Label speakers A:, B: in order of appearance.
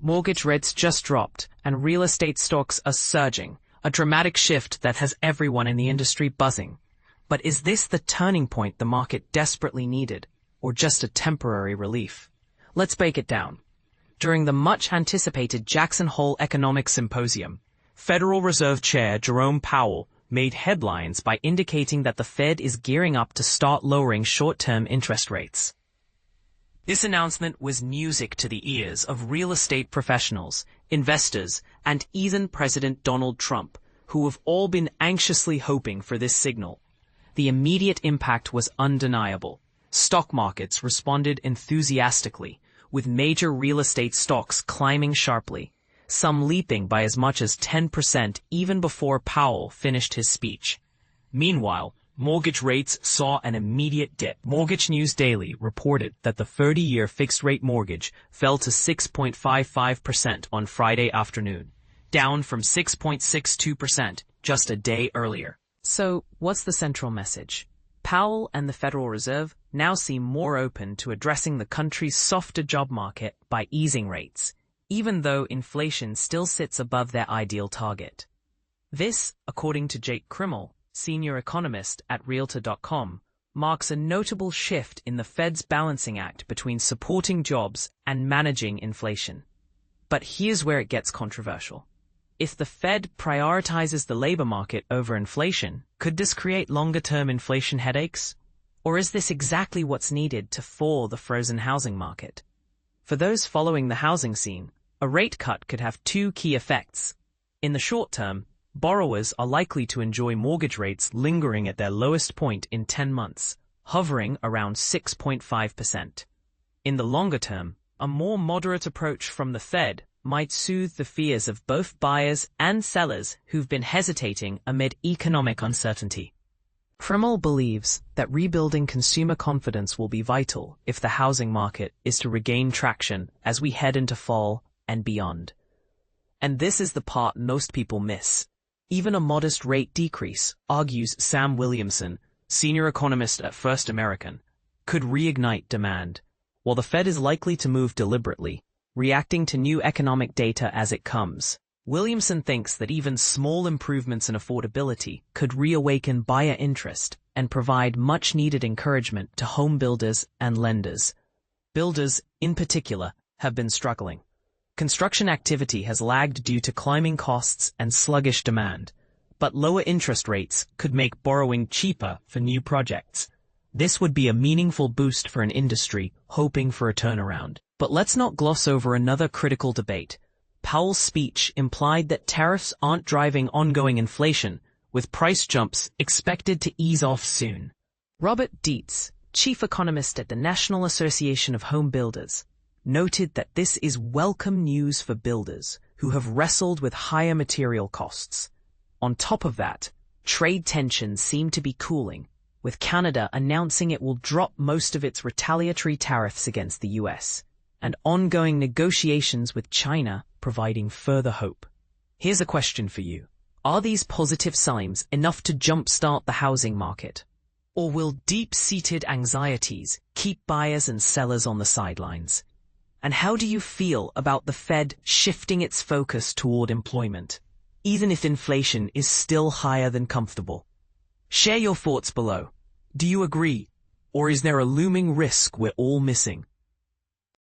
A: Mortgage rates just dropped, and real estate stocks are surging, a dramatic shift that has everyone in the industry buzzing. But is this the turning point the market desperately needed, or just a temporary relief? Let's break it down. During the much-anticipated Jackson Hole Economic Symposium, Federal Reserve Chair Jerome Powell made headlines by indicating that the Fed is gearing up to start lowering short-term interest rates. This announcement was music to the ears of real estate professionals, investors, and even President Donald Trump, who have all been anxiously hoping for this signal. The immediate impact was undeniable. Stock markets responded enthusiastically, with major real estate stocks climbing sharply, some leaping by as much as 10% even before Powell finished his speech. Meanwhile, mortgage rates saw an immediate dip. Mortgage News Daily reported that the 30-year fixed-rate mortgage fell to 6.55% on Friday afternoon, down from 6.62% just a day earlier. So, what's the central message? Powell and the Federal Reserve now seem more open to addressing the country's softer job market by easing rates, even though inflation still sits above their ideal target. This, according to Jake Krimmel, senior economist at Realtor.com, marks a notable shift in the Fed's balancing act between supporting jobs and managing inflation. But here's where it gets controversial. If the Fed prioritizes the labor market over inflation, could this create longer-term inflation headaches? Or is this exactly what's needed to thaw the frozen housing market? For those following the housing scene, a rate cut could have two key effects. In the short term, borrowers are likely to enjoy mortgage rates lingering at their lowest point in 10 months, hovering around 6.5%. In the longer term, a more moderate approach from the Fed might soothe the fears of both buyers and sellers who've been hesitating amid economic uncertainty. Krimmel believes that rebuilding consumer confidence will be vital if the housing market is to regain traction as we head into fall and beyond. And this is the part most people miss. Even a modest rate decrease, argues Sam Williamson, senior economist at First American, could reignite demand. While the Fed is likely to move deliberately, reacting to new economic data as it comes, Williamson thinks that even small improvements in affordability could reawaken buyer interest and provide much-needed encouragement to home builders and lenders. Builders, in particular, have been struggling. Construction activity has lagged due to climbing costs and sluggish demand, but lower interest rates could make borrowing cheaper for new projects. This would be a meaningful boost for an industry hoping for a turnaround. But let's not gloss over another critical debate. Powell's speech implied that tariffs aren't driving ongoing inflation, with price jumps expected to ease off soon. Robert Dietz, chief economist at the National Association of Home Builders, noted that this is welcome news for builders who have wrestled with higher material costs. On top of that, trade tensions seem to be cooling, with Canada announcing it will drop most of its retaliatory tariffs against the US, and ongoing negotiations with China providing further hope. Here's a question for you. Are these positive signs enough to jumpstart the housing market? Or will deep-seated anxieties keep buyers and sellers on the sidelines? And how do you feel about the Fed shifting its focus toward employment, even if inflation is still higher than comfortable? Share your thoughts below. Do you agree? Or is there a looming risk we're all missing?